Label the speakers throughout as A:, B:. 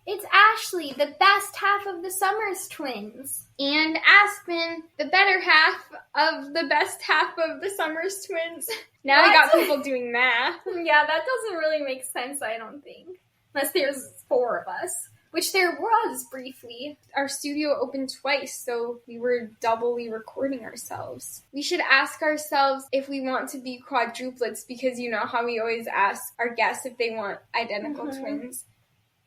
A: It's Ashley, the best half of the Summers twins.
B: And Aspen, the better half of the best half of the Summers twins. Now I got people doing math.
A: Yeah, that doesn't really make sense, I don't think. Unless there's 4 of us. Which there was, briefly.
B: Our studio opened twice, so we were doubly recording ourselves. We should ask ourselves if we want to be quadruplets, because you know how we always ask our guests if they want identical twins.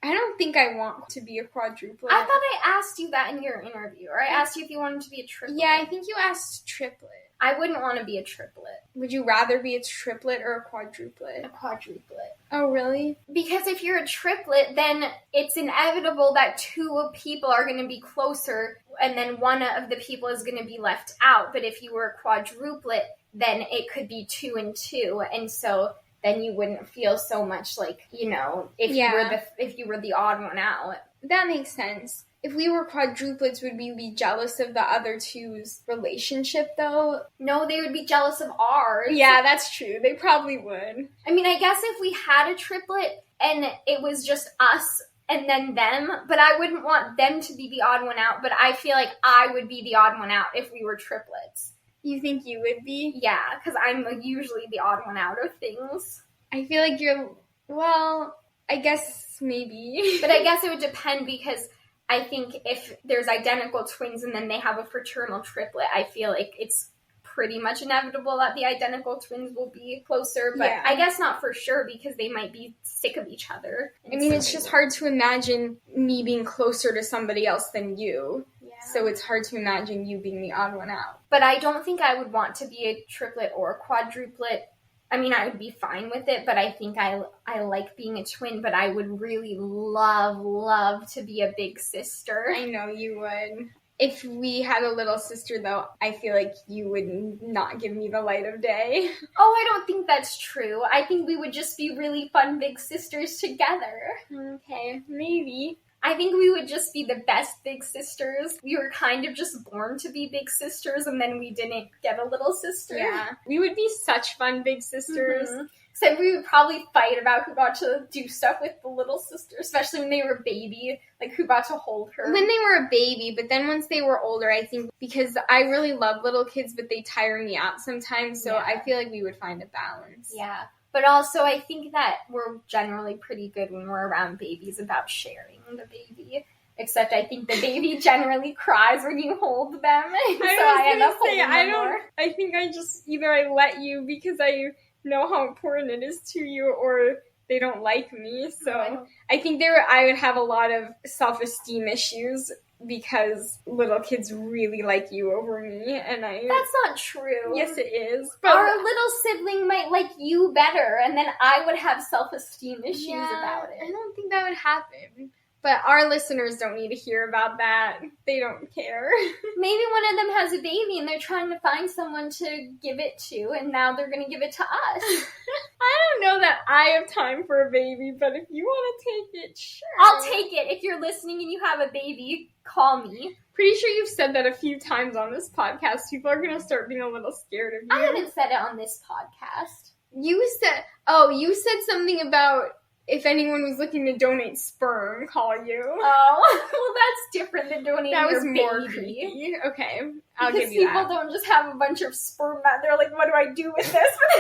B: I don't think I want to be a quadruplet.
A: I thought I asked you that in your interview, or I asked you if you wanted to be a triplet.
B: Yeah, I think you asked triplet.
A: I wouldn't want to be a triplet.
B: Would you rather be a triplet or a quadruplet?
A: A quadruplet.
B: Oh, really?
A: Because if you're a triplet, then it's inevitable that 2 people are going to be closer, and then one of the people is going to be left out. But if you were a quadruplet, then it could be 2 and 2, and so then you wouldn't feel so much like, you know, if you were the odd one out.
B: That makes sense. If we were quadruplets, would we be jealous of the other two's relationship, though?
A: No, they would be jealous of ours.
B: Yeah, that's true. They probably would.
A: I mean, I guess if we had a triplet and it was just us and then them, but I wouldn't want them to be the odd one out, but I feel like I would be the odd one out if we were triplets.
B: You think you would be?
A: Yeah, because I'm usually the odd one out of things.
B: I feel like you're, well, I guess maybe.
A: But I guess it would depend, because I think if there's identical twins and then they have a fraternal triplet, I feel like it's pretty much inevitable that the identical twins will be closer. But yeah. I guess not for sure, because they might be sick of each other.
B: I mean, it's just hard to imagine me being closer to somebody else than you. Yeah. So it's hard to imagine you being the odd one out.
A: But I don't think I would want to be a triplet or a quadruplet. I mean, I would be fine with it, but I think I like being a twin, but I would really love to be a big sister.
B: I know you would. If we had a little sister, though, I feel like you would not give me the light of day.
A: Oh, I don't think that's true. I think we would just be really fun big sisters together.
B: Okay, maybe.
A: I think we would just be the best big sisters. We were kind of just born to be big sisters, and then we didn't get a little sister.
B: Yeah. We would be such fun big sisters.
A: Mm-hmm. Except we would probably fight about who got to do stuff with the little sister, especially when they were a baby, like who got to hold her.
B: When they were a baby, but then once they were older, I think, because I really love little kids, but they tire me out sometimes, so I feel like we would find a balance.
A: Yeah. But also, I think that we're generally pretty good when we're around babies about sharing the baby. Except I think the baby generally cries when you hold them.
B: I think I just, either I let you because I know how important it is to you, or they don't like me. So I think I would have a lot of self-esteem issues, because little kids really like you over me, and
A: That's not true.
B: Yes, it is. But
A: our little sibling might like you better, and then I would have self-esteem issues about it.
B: I don't think that would happen. But our listeners don't need to hear about that. They don't care.
A: Maybe one of them has a baby and they're trying to find someone to give it to, and now they're going to give it to us.
B: I don't know that I have time for a baby, but if you want to take it, sure.
A: I'll take it. If you're listening and you have a baby, call me.
B: Pretty sure you've said that a few times on this podcast. People are going to start being a little scared of you.
A: I haven't said it on this podcast.
B: You said something about, if anyone was looking to donate sperm, call you.
A: Oh, well, that's different than donating your baby.
B: That was more creepy. Okay, I'll give you that.
A: Because people don't just have a bunch of sperm out there, like, what do I do with this?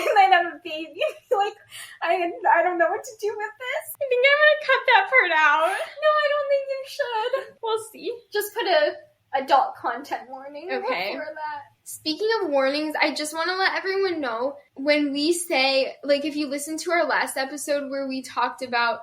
A: When they have a baby, like, I don't know what to do with this.
B: I think I'm going to cut that part out.
A: No, I don't think you should.
B: We'll see.
A: Just put a adult content warning
B: before
A: that.
B: Speaking of warnings, I just want to let everyone know, when we say, like, if you listen to our last episode where we talked about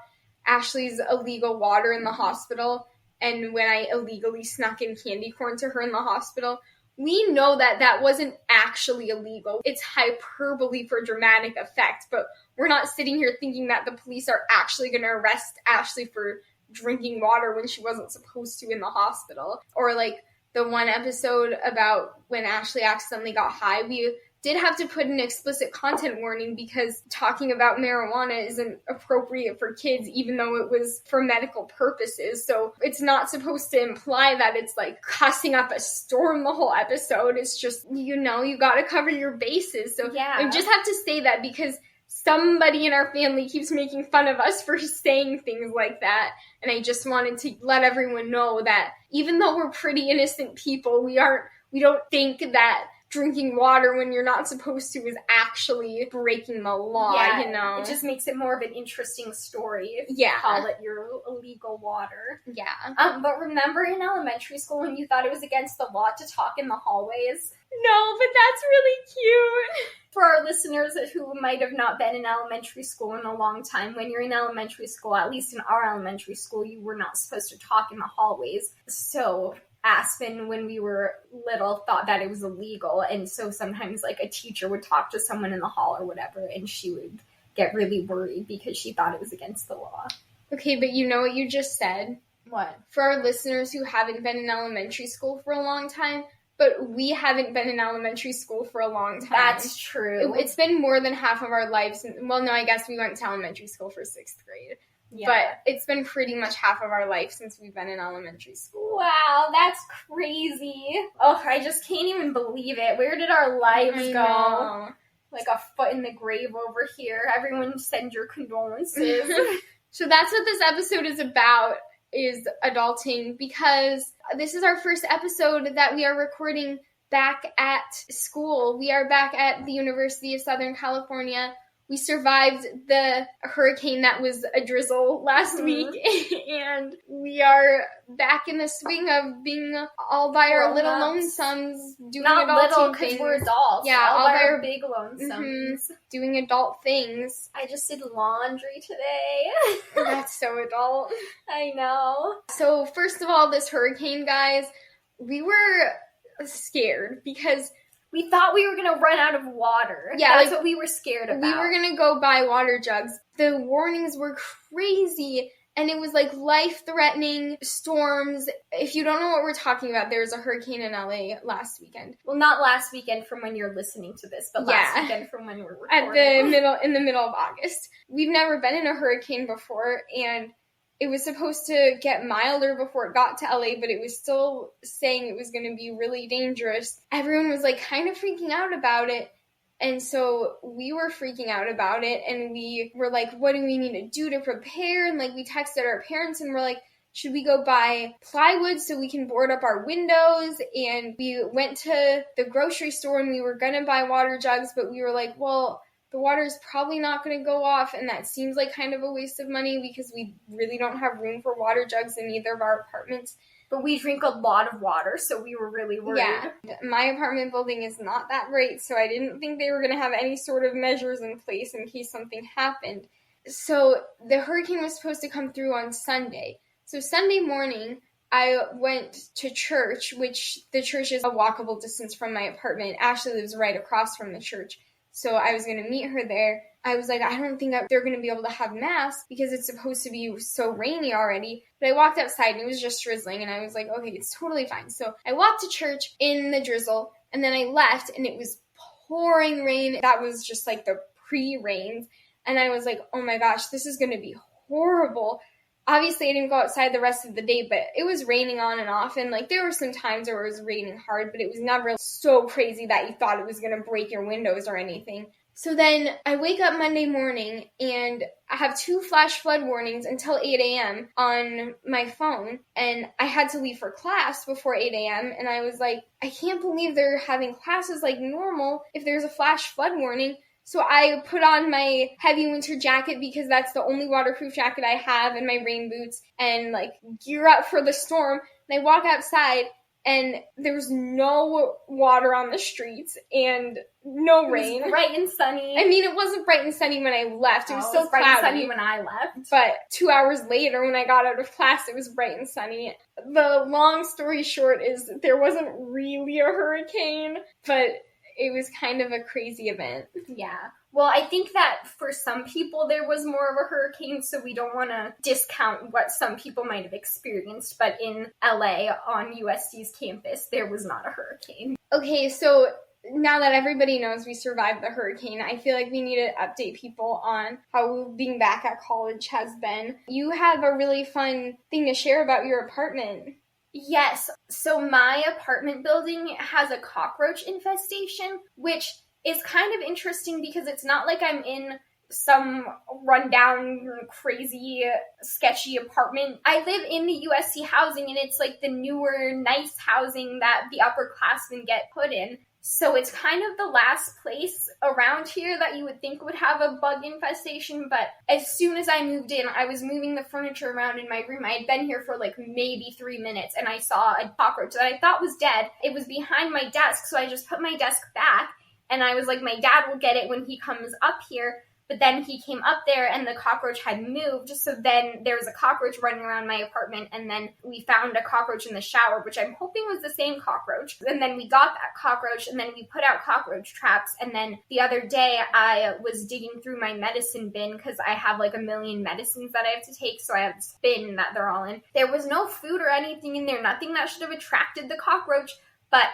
B: Ashley's illegal water in the hospital, and when I illegally snuck in candy corn to her in the hospital, we know that that wasn't actually illegal. It's hyperbole for dramatic effect, but we're not sitting here thinking that the police are actually going to arrest Ashley for drinking water when she wasn't supposed to in the hospital. Or, like, the one episode about when Ashley accidentally got high, we did have to put an explicit content warning because talking about marijuana isn't appropriate for kids, even though it was for medical purposes. So it's not supposed to imply that it's like cussing up a storm the whole episode. It's just, you gotta cover your bases. So
A: yeah.
B: I just have to say that because somebody in our family keeps making fun of us for saying things like that. And I just wanted to let everyone know that even though we're pretty innocent people, we don't think that drinking water when you're not supposed to is actually breaking the law, you know?
A: It just makes it more of an interesting story if you
B: Yeah.
A: call it your illegal water.
B: Yeah.
A: But remember in elementary school when you thought it was against the law to talk in the hallways?
B: No, but that's really cute.
A: For our listeners who might have not been in elementary school in a long time, when you're in elementary school, at least in our elementary school, you were not supposed to talk in the hallways. So Aspen, when we were little, thought that it was illegal, and so sometimes like a teacher would talk to someone in the hall or whatever, and she would get really worried because she thought it was against the law.
B: Okay, but you know what you just said?
A: What?
B: For our listeners who haven't been in elementary school for a long time, but we haven't been in elementary school for a long time.
A: That's true.
B: It's been more than half of our lives. Well, no, I guess we went to elementary school for 6th grade. Yeah. But it's been pretty much half of our life since we've been in elementary school.
A: Wow, that's crazy. Oh, I just can't even believe it. Where did our lives go? Like a foot in the grave over here. Everyone send your condolences.
B: So that's what this episode is about, is adulting, because this is our first episode that we are recording back at school. We are back at the University of Southern California. We survived the hurricane that was a drizzle last week, and we are back in the swing of being all by our little lonesomes, doing
A: not
B: adult
A: little
B: things.
A: Because we're adults.
B: Yeah,
A: all by our big lonesomes.
B: Doing adult things.
A: I just did laundry today.
B: That's so adult.
A: I know.
B: So first of all, this hurricane, guys, we were scared because
A: we thought we were going to run out of water.
B: Yeah,
A: that's what we were scared about.
B: We were going to go buy water jugs. The warnings were crazy, and it was like life-threatening storms. If you don't know what we're talking about, there was a hurricane in LA last weekend.
A: Well, not last weekend from when you're listening to this, but last weekend from when we're recording.
B: In the middle of August. We've never been in a hurricane before, and it was supposed to get milder before it got to LA, but it was still saying it was going to be really dangerous. Everyone was like kind of freaking out about it. And so we were freaking out about it, and we were like, what do we need to do to prepare? And like we texted our parents and we're like, should we go buy plywood so we can board up our windows? And we went to the grocery store and we were going to buy water jugs, but we were like, well, the water is probably not going to go off, and that seems like kind of a waste of money because we really don't have room for water jugs in either of our apartments.
A: But we drink a lot of water, so we were really worried.
B: Yeah, my apartment building is not that great, so I didn't think they were going to have any sort of measures in place in case something happened. So the hurricane was supposed to come through on Sunday. So Sunday morning, I went to church, which the church is a walkable distance from my apartment. Ashley lives right across from the church. So I was going to meet her there. I was like, I don't think they're going to be able to have mass because it's supposed to be so rainy already. But I walked outside and it was just drizzling, and I was like, okay, it's totally fine. So I walked to church in the drizzle, and then I left and it was pouring rain. That was just like the pre-rains. And I was like, oh my gosh, this is going to be horrible. Obviously, I didn't go outside the rest of the day, but it was raining on and off. And like there were some times where it was raining hard, but it was never so crazy that you thought it was going to break your windows or anything. So then I wake up Monday morning and I have 2 flash flood warnings until 8 a.m. on my phone. And I had to leave for class before 8 a.m. And I was like, I can't believe they're having classes like normal if there's a flash flood warning. So I put on my heavy winter jacket because that's the only waterproof jacket I have, and my rain boots, and like gear up for the storm. And I walk outside and there's no water on the streets and no rain.
A: It was bright and sunny.
B: I mean, it wasn't bright and sunny when I left. It was still
A: bright
B: cloudy.
A: and sunny when I left.
B: But 2 hours later, when I got out of class, it was bright and sunny. The long story short is there wasn't really a hurricane, but it was kind of a crazy event.
A: Yeah. Well, I think that for some people there was more of a hurricane, so we don't want to discount what some people might have experienced. But in LA, on USC's campus, there was not a hurricane.
B: Okay, so now that everybody knows we survived the hurricane, I feel like we need to update people on how being back at college has been. You have a really fun thing to share about your apartment.
A: Yes. So my apartment building has a cockroach infestation, which is kind of interesting because it's not like I'm in some rundown, crazy, sketchy apartment. I live in the USC housing, and it's like the newer, nice housing that the upperclassmen get put in. So it's kind of the last place around here that you would think would have a bug infestation, but as soon as I moved in, I was moving the furniture around in my room. I had been here for like maybe 3 minutes, and I saw a cockroach that I thought was dead. It was behind my desk, so I just put my desk back, and I was like, my dad will get it when he comes up here. But then he came up there and the cockroach had moved. So then there was a cockroach running around my apartment, and then we found a cockroach in the shower, which I'm hoping was the same cockroach. And then we got that cockroach, and then we put out cockroach traps. And then the other day I was digging through my medicine bin because I have like a million medicines that I have to take. So I have this bin that they're all in. There was no food or anything in there, nothing that should have attracted the cockroach, but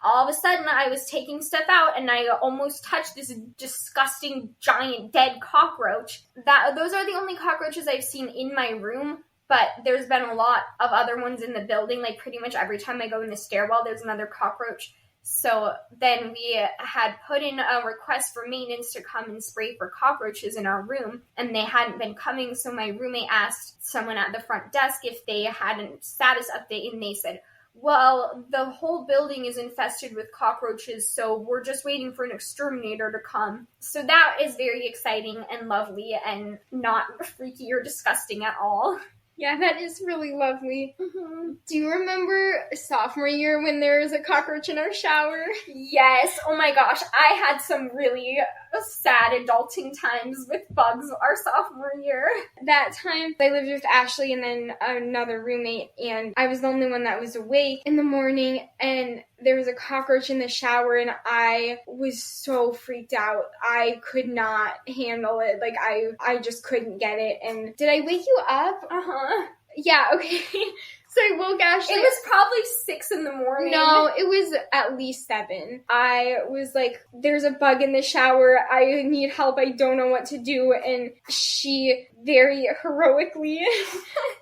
A: all of a sudden, I was taking stuff out, and I almost touched this disgusting, giant, dead cockroach. Those are the only cockroaches I've seen in my room, but there's been a lot of other ones in the building. Like, pretty much every time I go in the stairwell, there's another cockroach. So then we had put in a request for maintenance to come and spray for cockroaches in our room, and they hadn't been coming, so my roommate asked someone at the front desk if they had a status update, and they said, well, the whole building is infested with cockroaches, so we're just waiting for an exterminator to come. So that is very exciting and lovely and not freaky or disgusting at all.
B: Yeah, that is really lovely.
A: Mm-hmm.
B: Do you remember sophomore year when there was a cockroach in our shower?
A: Yes. Oh my gosh. I had some really sad adulting times with bugs our sophomore year.
B: That time, I lived with Ashley and then another roommate, and I was the only one that was awake in the morning, and there was a cockroach in the shower, and I was so freaked out. I could not handle it. Like, I just couldn't get it. And did I wake you up?
A: Uh-huh.
B: Yeah, okay. So I woke Ashley.
A: It was probably 6 in the morning.
B: No, it was at least 7. I was like, there's a bug in the shower. I need help. I don't know what to do. And she very heroically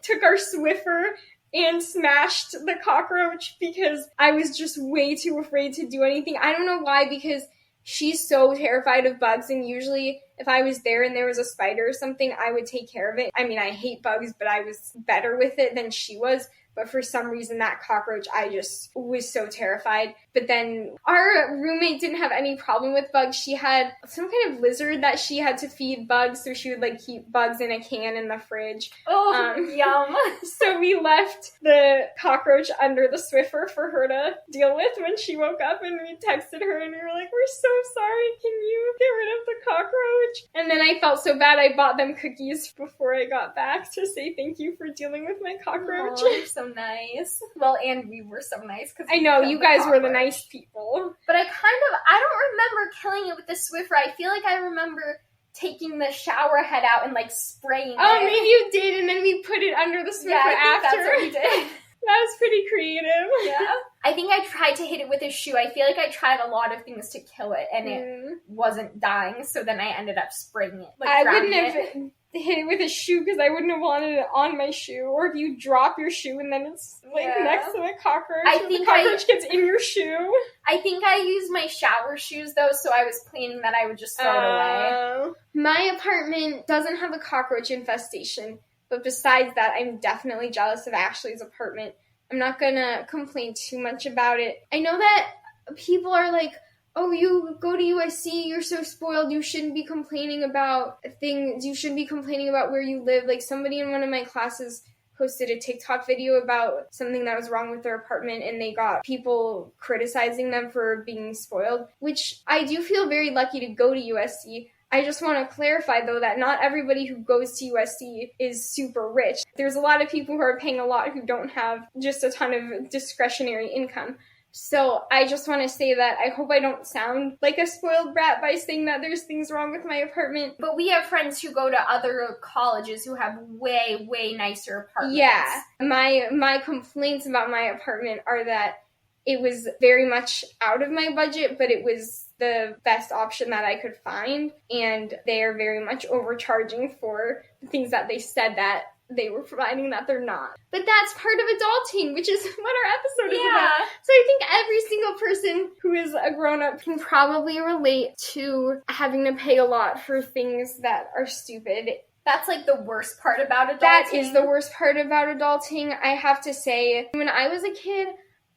B: took our Swiffer and smashed the cockroach because I was just way too afraid to do anything. I don't know why, because she's so terrified of bugs, and usually if I was there and there was a spider or something, I would take care of it. I mean, I hate bugs, but I was better with it than she was. But for some reason, that cockroach, I just was so terrified. But then our roommate didn't have any problem with bugs. She had some kind of lizard that she had to feed bugs, so she would like keep bugs in a can in the fridge.
A: Oh, yum.
B: So we left the cockroach under the Swiffer for her to deal with when she woke up, and we texted her and we were like, we're so sorry, can you get rid of the cockroach? And then I felt so bad, I bought them cookies before I got back to say thank you for dealing with my cockroach.
A: Oh, so nice. Well, and we were so nice.
B: I know, you guys were the nice people.
A: But I don't remember killing it with the Swiffer. I feel like I remember taking the shower head out and like spraying it.
B: Oh, maybe you did, and then we put it under the Swiffer after.
A: That's what we did.
B: That was pretty creative.
A: Yeah. I think I tried to hit it with a shoe. I feel like I tried a lot of things to kill it, and it wasn't dying, so then I ended up spraying it. Like,
B: I wouldn't have hit it with a shoe because I wouldn't have wanted it on my shoe. Or if you drop your shoe and then it's like next to the cockroach, the cockroach gets in your shoe.
A: I think I used my shower shoes though, so I was planning that I would just throw it away.
B: My apartment doesn't have a cockroach infestation, but besides that, I'm definitely jealous of Ashley's apartment. I'm not gonna complain too much about it. I know that people are like, oh, you go to USC, you're so spoiled, you shouldn't be complaining about things, you shouldn't be complaining about where you live. Like, somebody in one of my classes posted a TikTok video about something that was wrong with their apartment, and they got people criticizing them for being spoiled, which I do feel very lucky to go to USC. I just want to clarify, though, that not everybody who goes to USC is super rich. There's a lot of people who are paying a lot who don't have just a ton of discretionary income. So I just want to say that I hope I don't sound like a spoiled brat by saying that there's things wrong with my apartment.
A: But we have friends who go to other colleges who have way, way nicer apartments.
B: Yeah. My complaints about my apartment are that it was very much out of my budget, but it was the best option that I could find. And they are very much overcharging for the things that they said that they were providing that they're not. But that's part of adulting, which is what our episode is about. So I think every single person who is a grown-up can probably relate to having to pay a lot for things that are stupid.
A: That's like the worst part about adulting.
B: That is the worst part about adulting. I have to say, when I was a kid,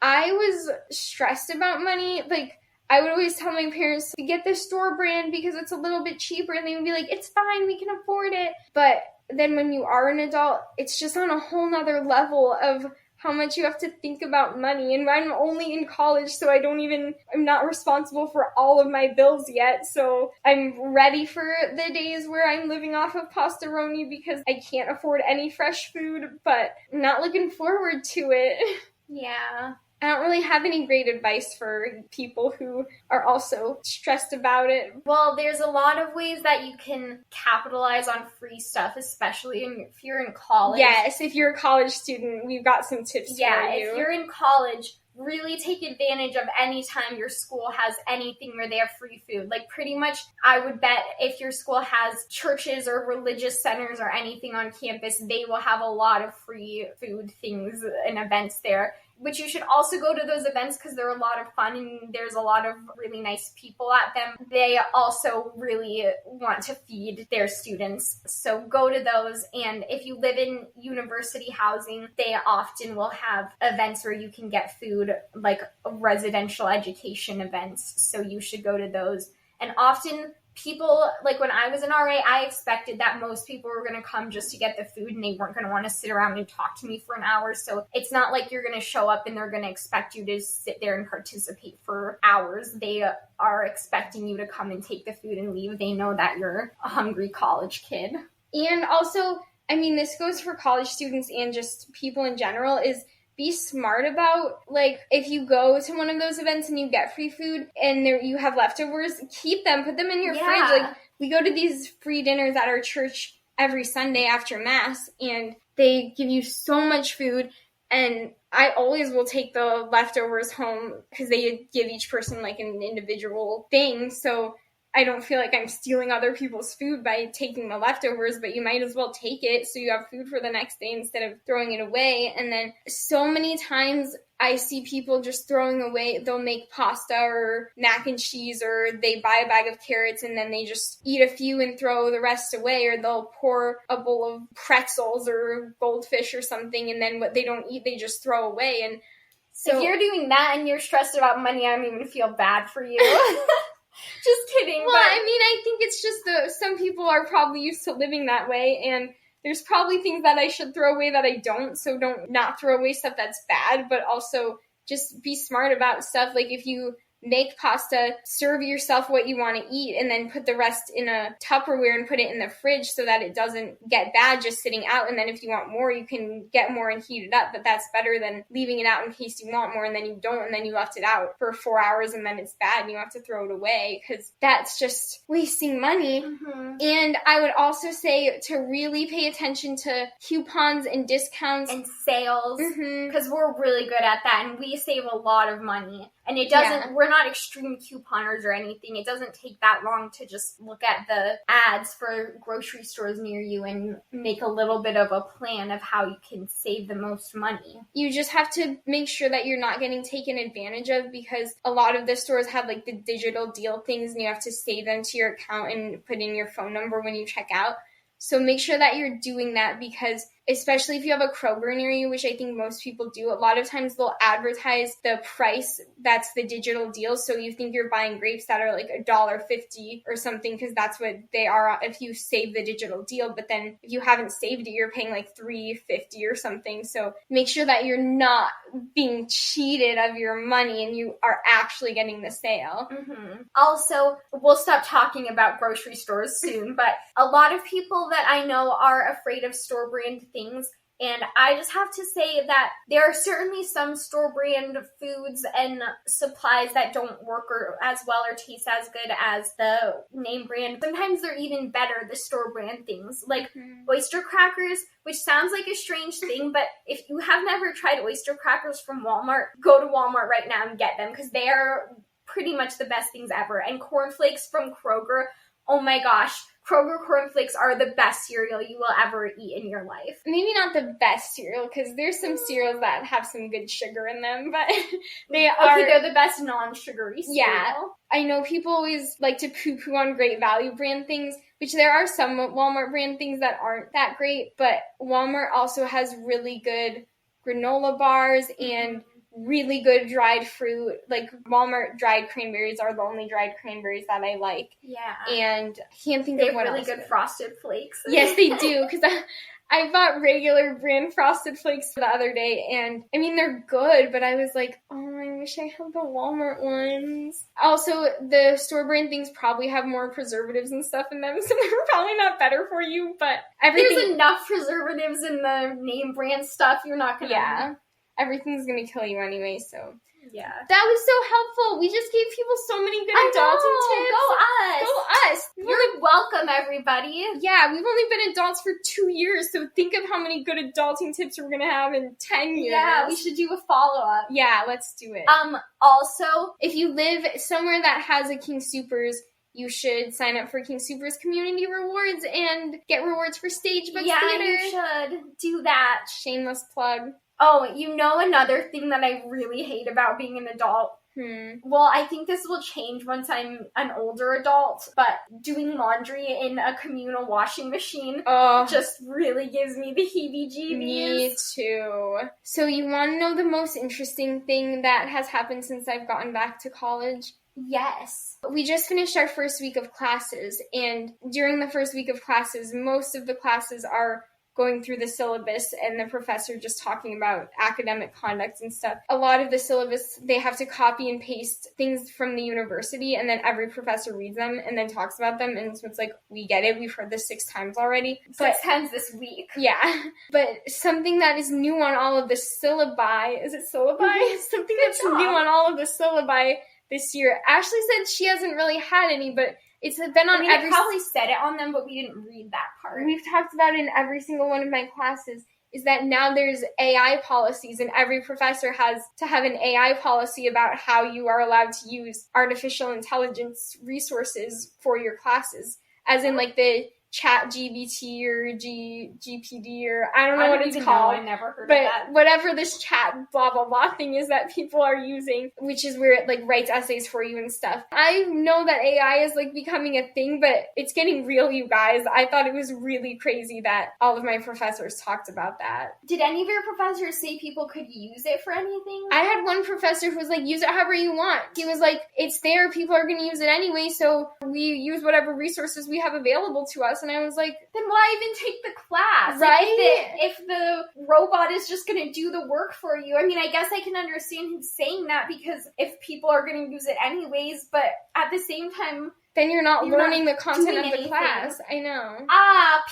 B: I was stressed about money. Like, I would always tell my parents to get the store brand because it's a little bit cheaper, and they would be like, it's fine, we can afford it. But then when you are an adult, it's just on a whole nother level of how much you have to think about money. And I'm only in college, so I'm not responsible for all of my bills yet. So I'm ready for the days where I'm living off of pastaroni because I can't afford any fresh food, but I'm not looking forward to it.
A: Yeah.
B: I don't really have any great advice for people who are also stressed about it.
A: Well, there's a lot of ways that you can capitalize on free stuff, especially if you're in college.
B: Yes, if you're a college student, we've got some tips for you.
A: Yeah, if you're in college, really take advantage of any time your school has anything where they have free food. Like, pretty much, I would bet if your school has churches or religious centers or anything on campus, they will have a lot of free food things and events there. Which you should also go to those events because they're a lot of fun and there's a lot of really nice people at them. They also really want to feed their students. So go to those. And if you live in university housing, they often will have events where you can get food, like residential education events. So you should go to those. And often people, like when I was an RA, I expected that most people were going to come just to get the food and they weren't going to want to sit around and talk to me for an hour. So it's not like you're going to show up and they're going to expect you to sit there and participate for hours. They are expecting you to come and take the food and leave. They know that you're a hungry college kid.
B: And also, I mean, this goes for college students and just people in general, is be smart about, like, if you go to one of those events and you get free food and there you have leftovers, keep them, put them in your fridge. Like, we go to these free dinners at our church every Sunday after Mass, and they give you so much food, and I always will take the leftovers home because they give each person, like, an individual thing, so I don't feel like I'm stealing other people's food by taking the leftovers, but you might as well take it so you have food for the next day instead of throwing it away. And then so many times I see people just throwing away, they'll make pasta or mac and cheese, or they buy a bag of carrots and then they just eat a few and throw the rest away, or they'll pour a bowl of pretzels or goldfish or something, and then what they don't eat, they just throw away. And so
A: if you're doing that and you're stressed about money, I don't even feel bad for you. Just kidding.
B: Well, I mean, I think it's just some people are probably used to living that way, and there's probably things that I should throw away that I don't, so don't not throw away stuff that's bad, but also just be smart about stuff. Like, if you make pasta, serve yourself what you want to eat, and then put the rest in a Tupperware and put it in the fridge so that it doesn't get bad just sitting out, and then if you want more, you can get more and heat it up, but that's better than leaving it out in case you want more and then you don't, and then you left it out for 4 hours and then it's bad and you have to throw it away, because that's just wasting money.
A: Mm-hmm.
B: And I would also say to really pay attention to coupons and discounts.
A: And sales, because we're really good at that, and we save a lot of money. And it doesn't, we're not extreme couponers or anything. It doesn't take that long to just look at the ads for grocery stores near you and make a little bit of a plan of how you can save the most money.
B: You just have to make sure that you're not getting taken advantage of, because a lot of the stores have like the digital deal things and you have to save them to your account and put in your phone number when you check out. So make sure that you're doing that, because especially if you have a Kroger near you, which I think most people do, a lot of times they'll advertise the price that's the digital deal. So you think you're buying grapes that are like $1.50 or something, because that's what they are if you save the digital deal. But then if you haven't saved it, you're paying like $3.50 or something. So make sure that you're not being cheated of your money and you are actually getting the sale.
A: Mm-hmm. Also, we'll stop talking about grocery stores soon, but a lot of people that I know are afraid of store brand things. And I just have to say that there are certainly some store brand foods and supplies that don't work or as well or taste as good as the name brand. Sometimes they're even better, the store brand things, like oyster crackers, which sounds like a strange thing, but if you have never tried oyster crackers from Walmart, go to Walmart right now and get them, because they are pretty much the best things ever. And cornflakes from Kroger, oh my gosh, Kroger cornflakes are the best cereal you will ever eat in your life.
B: Maybe not the best cereal, because there's some cereals that have some good sugar in them, but they are...
A: Okay, they're the best non-sugary cereal.
B: Yeah. I know people always like to poo-poo on Great Value brand things, which there are some Walmart brand things that aren't that great, but Walmart also has really good granola bars and really good dried fruit. Like, Walmart dried cranberries are the only dried cranberries that I like.
A: Yeah.
B: And I can't think
A: they
B: of what
A: really
B: else.
A: Good Frosted Flakes.
B: Yes, they do, because I bought regular brand Frosted Flakes the other day, and I mean, they're good, but I was like, oh, I wish I had the Walmart ones. Also, the store brand things probably have more preservatives and stuff in them, so they're probably not better for you, but everything...
A: There's enough preservatives in the name brand stuff, you're not gonna...
B: Yeah. Everything's gonna kill you anyway, so...
A: Yeah.
B: That was so helpful. We just gave people so many good adulting tips. Go us.
A: You're welcome, everybody.
B: Yeah, we've only been adults for 2 years, so think of how many good adulting tips we're gonna have in 10 years.
A: Yeah, we should do a follow-up.
B: Yeah, let's do it.
A: Also,
B: if you live somewhere that has a King Soopers, you should sign up for King Soopers Community Rewards and get rewards for Stage Books Theater.
A: Yeah, you should do that.
B: Shameless plug.
A: Oh, you know another thing that I really hate about being an adult? Well, I think this will change once I'm an older adult, but doing laundry in a communal washing machine just really gives me the heebie-jeebies.
B: Me too. So you want to know the most interesting thing that has happened since I've gotten back to college?
A: Yes.
B: We just finished our first week of classes, and during the first week of classes, most of the classes are going through the syllabus and the professor just talking about academic conduct and stuff. A lot of the syllabus, they have to copy and paste things from the university, and then every professor reads them and then talks about them, and so it's like, we get it, we've heard this 6 times already.
A: 6 times this week.
B: Yeah. But something that is new on all of the syllabi, is it syllabi? Something that's new on all of the syllabi this year. Ashley said she hasn't really had any, but it's been on
A: I probably said it on them, but we didn't read that part.
B: We've talked about it in every single one of my classes, is that now there's AI policies, and every professor has to have an AI policy about how you are allowed to use artificial intelligence resources for your classes. As in, like, the Chat GBT or GPD, or I don't know what it's called.
A: I never heard of that.
B: But whatever this chat blah blah blah thing is that people are using, which is where it like writes essays for you and stuff. I know that AI is like becoming a thing, but it's getting real, you guys. I thought it was really crazy that all of my professors talked about that.
A: Did any of your professors say people could use it for anything?
B: I had one professor who was like, use it however you want. He was like, it's there, people are going to use it anyway, so we use whatever resources we have available to us. And I was like,
A: then why even take the class?
B: Right?
A: Like, if the robot is just going to do the work for you. I mean, I guess I can understand him saying that, because if people are going to use it anyways, but at the same time,
B: then you're not learning the content of the
A: anything.
B: class. I know.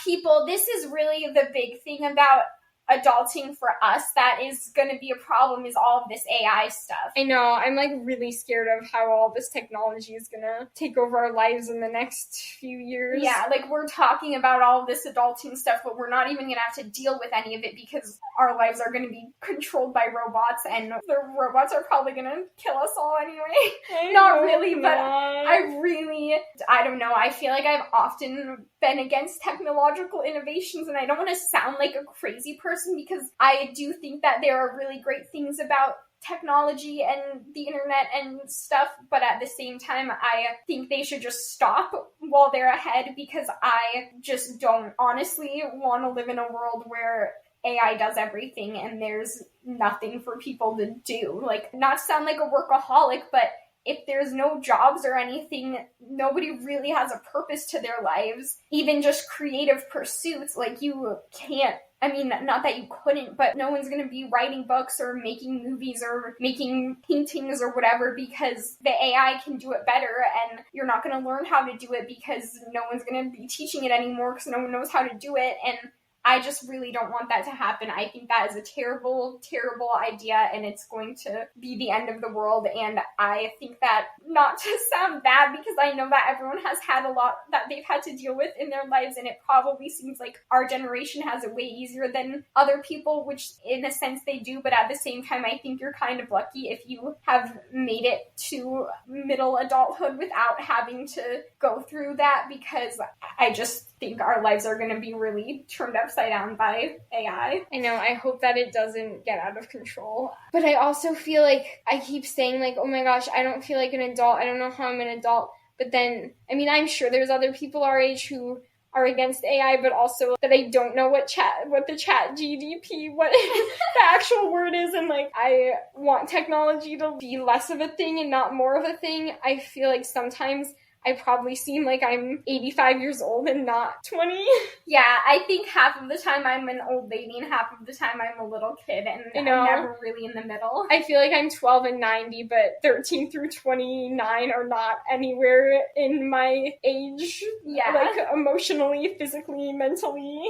A: People, this is really the big thing about adulting for us that is going to be a problem, is all of this AI stuff.
B: I know. I'm like really scared of how all this technology is going to take over our lives in the next few years.
A: Yeah, like we're talking about all of this adulting stuff, but we're not even going to have to deal with any of it because our lives are going to be controlled by robots, and the robots are probably going to kill us all anyway. Not really, but I don't know. I feel like I've often been against technological innovations, and I don't want to sound like a crazy person, because I do think that there are really great things about technology and the internet and stuff, but at the same time, I think they should just stop while they're ahead, because I just don't honestly want to live in a world where AI does everything and there's nothing for people to do. Like, not to sound like a workaholic, but if there's no jobs or anything, nobody really has a purpose to their lives. Even just creative pursuits, like you can't, I mean, not that you couldn't, but no one's going to be writing books or making movies or making paintings or whatever, because the AI can do it better, and you're not going to learn how to do it because no one's going to be teaching it anymore because no one knows how to do it. And I just really don't want that to happen. I think that is a terrible, terrible idea, and it's going to be the end of the world. And I think that, not to sound bad, because I know that everyone has had a lot that they've had to deal with in their lives, and it probably seems like our generation has it way easier than other people, which in a sense they do, but at the same time, I think you're kind of lucky if you have made it to middle adulthood without having to go through that, because I just think our lives are going to be really turned upside down by AI.
B: I know, I hope that it doesn't get out of control. But I also feel like, I keep saying like, oh my gosh, I don't feel like an adult, I don't know how I'm an adult. But then, I mean, I'm sure there's other people our age who are against AI, but also that I don't know what the chat GDP, what the actual word is, and like, I want technology to be less of a thing and not more of a thing. I feel like sometimes I probably seem like I'm 85 years old and not 20.
A: Yeah, I think half of the time I'm an old lady and half of the time I'm a little kid, and I'm never really in the middle.
B: I feel like I'm 12 and 90, but 13 through 29 are not anywhere in my age.
A: Yeah.
B: Like, emotionally, physically, mentally.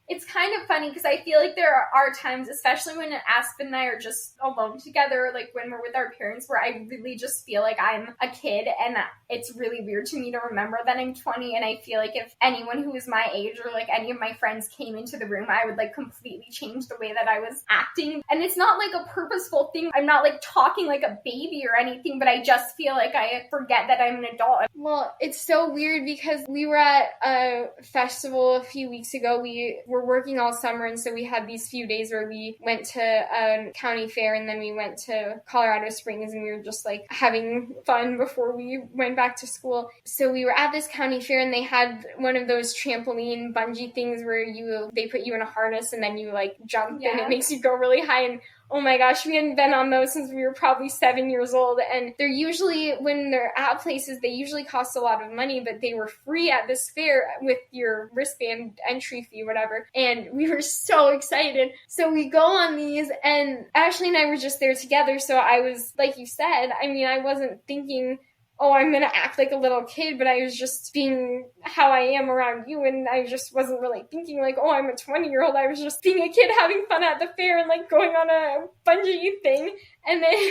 A: It's kind of funny because I feel like there are times, especially when Aspen and I are just alone together, like when we're with our parents, where I really just feel like I'm a kid, and it's really weird to me to remember that I'm 20, and I feel like if anyone who is my age or like any of my friends came into the room, I would like completely change the way that I was acting. And it's not like a purposeful thing. I'm not like talking like a baby or anything, but I just feel like I forget that I'm an adult.
B: Well, it's so weird because we were at a festival a few weeks ago. We were working all summer, and so we had these few days where we went to a county fair, and then we went to Colorado Springs, and we were just like having fun before we went back to school. So we were at this county fair, and they had one of those trampoline bungee things where they put you in a harness and then you like jump and it makes you go really high. And oh my gosh, we hadn't been on those since we were probably 7 years old. And they're usually, when they're at places, they usually cost a lot of money, but they were free at this fair with your wristband entry fee, whatever. And we were so excited. So we go on these, and Ashley and I were just there together. So I was, like you said, I mean, I wasn't thinking, oh, I'm going to act like a little kid, but I was just being how I am around you, and I just wasn't really thinking like, oh, I'm a 20-year-old. I was just being a kid having fun at the fair and like going on a bungee thing. And then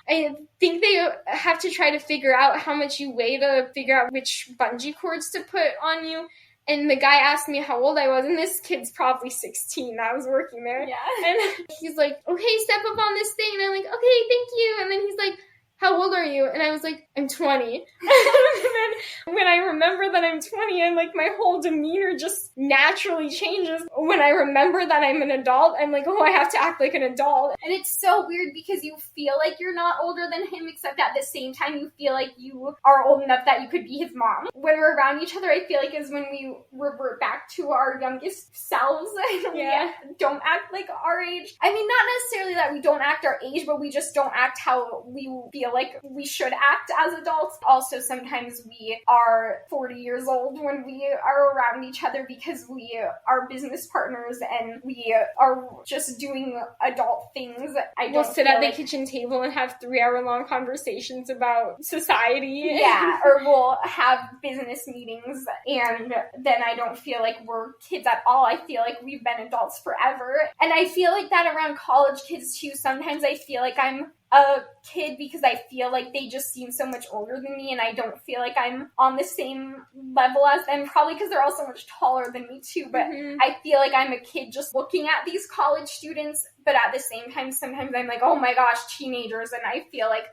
B: I think they have to try to figure out how much you weigh to figure out which bungee cords to put on you. And the guy asked me how old I was, and this kid's probably 16. I was working there.
A: Yeah.
B: And he's like, okay, step up on this thing. And I'm like, okay, thank you. And then he's like, how old are you? And I was like, I'm 20. And then when I remember that I'm 20, I'm like, my whole demeanor just naturally changes. When I remember that I'm an adult, I'm like, oh, I have to act like an adult.
A: And it's so weird because you feel like you're not older than him, except at the same time you feel like you are old enough that you could be his mom. When we're around each other, I feel like is when we revert back to our youngest selves and we don't act like our age. I mean, not necessarily that we don't act our age, but we just don't act how we feel like we should act as adults. Also, sometimes we are 40 years old when we are around each other because we are business partners and we are just doing adult things.
B: We'll sit at the kitchen table and have 3-hour-long conversations about society.
A: Yeah, or we'll have business meetings, and then I don't feel like we're kids at all. I feel like we've been adults forever. And I feel like that around college kids too. Sometimes I feel like I'm a kid because I feel like they just seem so much older than me, and I don't feel like I'm on the same level as them, probably because they're all so much taller than me too, but I feel like I'm a kid just looking at these college students, but at the same time, sometimes I'm like, oh my gosh, teenagers, and I feel like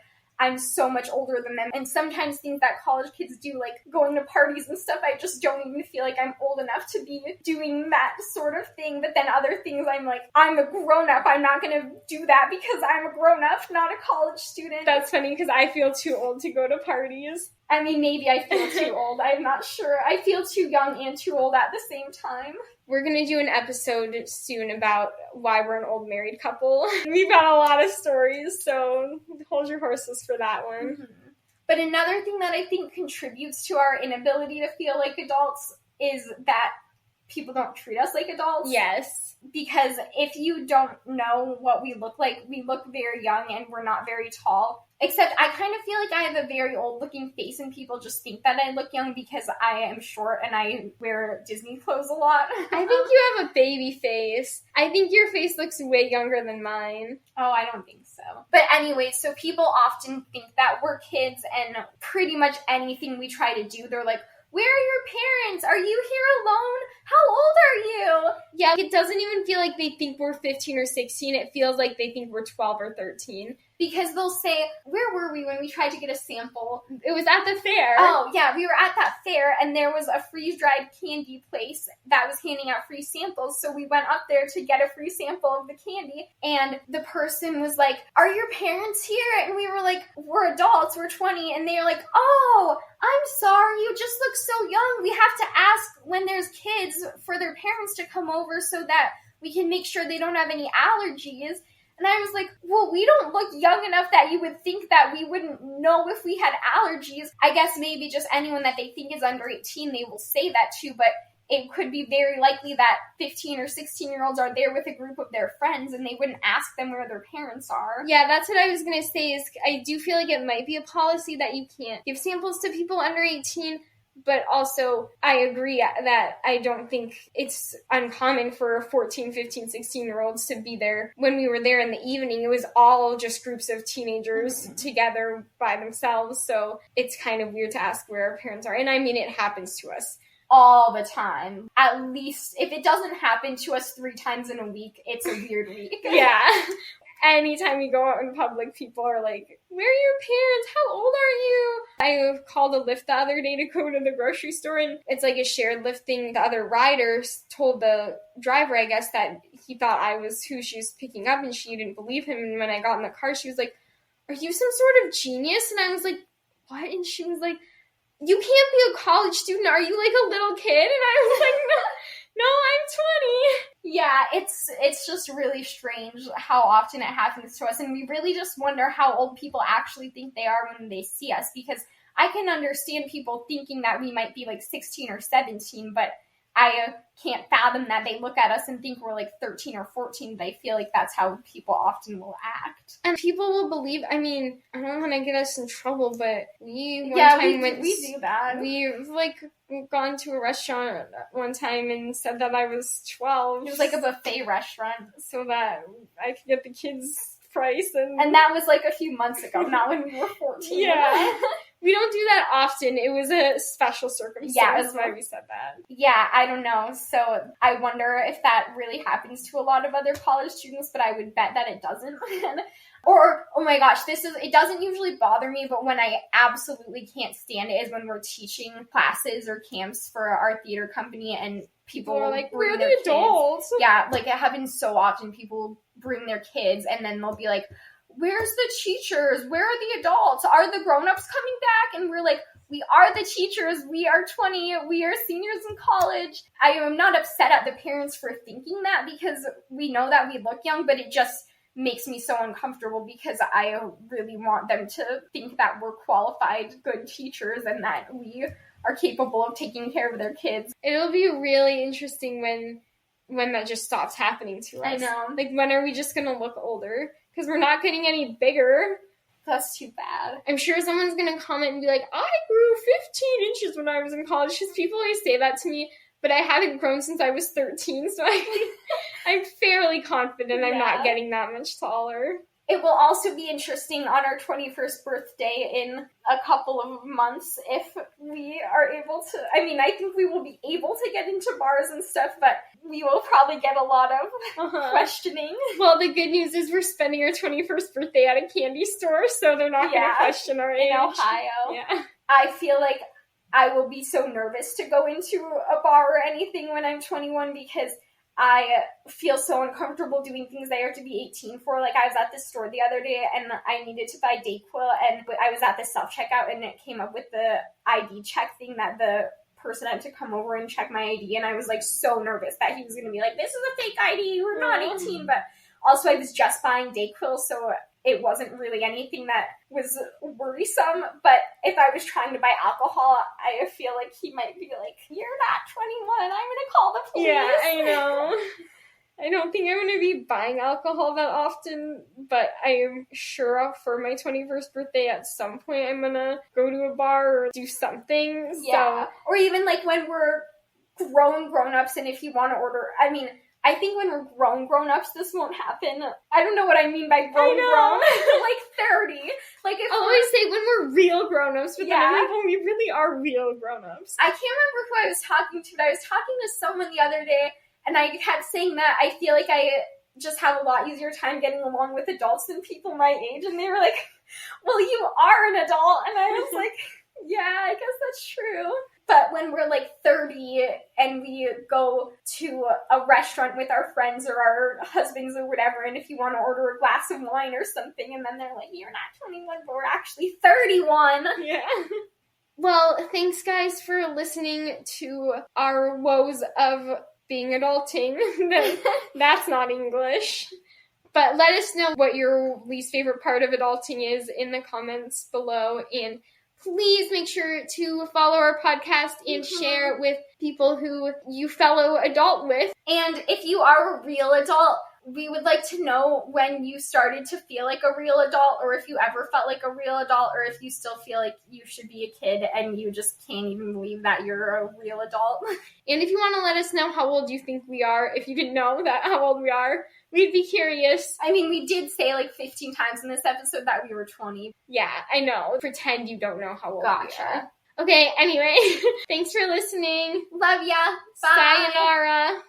A: I'm so much older than them. And sometimes things that college kids do, like going to parties and stuff, I just don't even feel like I'm old enough to be doing that sort of thing. But then other things, I'm like, I'm a grown-up. I'm not going to do that because I'm a grown-up, not a college student.
B: That's funny because I feel too old to go to parties.
A: I mean, maybe I feel too old. I'm not sure. I feel too young and too old at the same time.
B: We're going to do an episode soon about why we're an old married couple. We've got a lot of stories, so hold your horses for that one.
A: Mm-hmm. But another thing that I think contributes to our inability to feel like adults is that people don't treat us like adults.
B: Yes.
A: Because if you don't know what we look like very young and we're not very tall. Except I kind of feel like I have a very old-looking face, and people just think that I look young because I am short and I wear Disney clothes a lot.
B: I think you have a baby face. I think your face looks way younger than mine.
A: Oh, I don't think so. But anyway, so people often think that we're kids, and pretty much anything we try to do, they're like, where are your parents? Are you here alone? How old are you?
B: Yeah, it doesn't even feel like they think we're 15 or 16. It feels like they think we're 12 or 13.
A: Because they'll say, where were we when we tried to get a sample?
B: It was at the fair.
A: Oh, yeah, we were at that fair, and there was a freeze-dried candy place that was handing out free samples, so we went up there to get a free sample of the candy, and the person was like, are your parents here? And we were like, we're adults, we're 20, and they were like, oh, I'm sorry, you just look so young. We have to ask when there's kids for their parents to come over so that we can make sure they don't have any allergies. And I was like, well, we don't look young enough that you would think that we wouldn't know if we had allergies. I guess maybe just anyone that they think is under 18, they will say that to, but it could be very likely that 15 or 16-year-olds are there with a group of their friends and they wouldn't ask them where their parents are.
B: Yeah, that's what I was going to say is I do feel like it might be a policy that you can't give samples to people under 18. But also, I agree that I don't think it's uncommon for 14, 15, 16-year-olds to be there. When we were there in the evening, it was all just groups of teenagers together by themselves. So it's kind of weird to ask where our parents are. And I mean, it happens to us
A: all the time. At least, if it doesn't happen to us 3 times in a week, it's a weird week.
B: Yeah. Anytime we go out in public, people are like, where are your parents? How old are you? I called a Lyft the other day to go to the grocery store, and it's like a shared Lyft thing. The other riders told the driver, I guess, that he thought I was who she was picking up, and she didn't believe him. And when I got in the car, she was like, are you some sort of genius? And I was like, what? And she was like, you can't be a college student. Are you like a little kid? And I was like, no, I'm 20.
A: Yeah, it's just really strange how often it happens to us, and we really just wonder how old people actually think they are when they see us, because I can understand people thinking that we might be like 16 or 17, but I can't fathom that they look at us and think we're like 13 or 14. They feel like that's how people often will act.
B: And people will believe, I mean, I don't want to get us in trouble, but we do that. We've like gone to a restaurant one time and said that I was 12.
A: It was like a buffet restaurant.
B: So that I could get the kids' price.
A: And that was like a few months ago, not when we were 14.
B: Yeah. We don't do that often. It was a special circumstance. Yeah, that's why we said that.
A: Yeah, I don't know. So I wonder if that really happens to a lot of other college students, but I would bet that it doesn't. Or, oh my gosh, it doesn't usually bother me, but when I absolutely can't stand it is when we're teaching classes or camps for our theater company and people
B: are like, we're the adults.
A: Yeah, like it happens so often. People bring their kids and then they'll be like, where's the teachers? Where are the adults? Are the grown-ups coming back? And we're like, we are the teachers. We are 20. We are seniors in college. I am not upset at the parents for thinking that because we know that we look young, but it just makes me so uncomfortable because I really want them to think that we're qualified, good teachers and that we are capable of taking care of their kids.
B: It'll be really interesting when that just stops happening to us.
A: I know.
B: Like, when are we just going to look older? Because we're not getting any bigger.
A: That's too bad.
B: I'm sure someone's going to comment and be like, I grew 15 inches when I was in college. Because people always say that to me, but I haven't grown since I was 13, so I'm fairly confident I'm not getting that much taller.
A: It will also be interesting on our 21st birthday in a couple of months if we are able to, I mean, I think we will be able to get into bars and stuff, but we will probably get a lot of questioning.
B: Well, the good news is we're spending our 21st birthday at a candy store, so they're not going to question our age.
A: In Ohio.
B: Yeah.
A: I feel like I will be so nervous to go into a bar or anything when I'm 21 because I feel so uncomfortable doing things I have to be 18 for. Like, I was at the store the other day, and I needed to buy Dayquil, and I was at the self-checkout, and it came up with the ID check thing that the person had to come over and check my ID, and I was, like, so nervous that he was going to be like, this is a fake ID, we're not 18, but also I was just buying Dayquil, so it wasn't really anything that was worrisome, but if I was trying to buy alcohol, I feel like he might be like, you're not 21, I'm going to call the police.
B: Yeah, I know. I don't think I'm going to be buying alcohol that often, but I am sure for my 21st birthday at some point I'm going to go to a bar or do something.
A: Yeah.
B: So.
A: Or even like when we're grown-ups, and if you want to order, I mean, I think when we're grown-ups, this won't happen. I don't know what I mean by grown. Like 30. Like if
B: I always say when we're real grown-ups, but then I'm like, when we really are real grown-ups.
A: I can't remember who I was talking to, but I was talking to someone the other day, and I kept saying that I feel like I just have a lot easier time getting along with adults than people my age, and they were like, well, you are an adult, and I was like, yeah, I guess that's true. But when we're like 30 and we go to a restaurant with our friends or our husbands or whatever, and if you want to order a glass of wine or something, and then they're like, you're not 21, but we're actually 31.
B: Yeah. Well, thanks guys for listening to our woes of being adulting. That's not English. But let us know what your least favorite part of adulting is in the comments below, and please make sure to follow our podcast and share it with people who you fellow adult with.
A: And if you are a real adult, we would like to know when you started to feel like a real adult, or if you ever felt like a real adult, or if you still feel like you should be a kid and you just can't even believe that you're a real adult.
B: And if you want to let us know how old you think we are, if you didn't know that how old we are, we'd be curious.
A: I mean, we did say like 15 times in this episode that we were 20.
B: Yeah, I know. Pretend you don't know how old
A: Gotcha.
B: we are. Okay, anyway, thanks for listening.
A: Love ya. Bye.
B: Sayonara.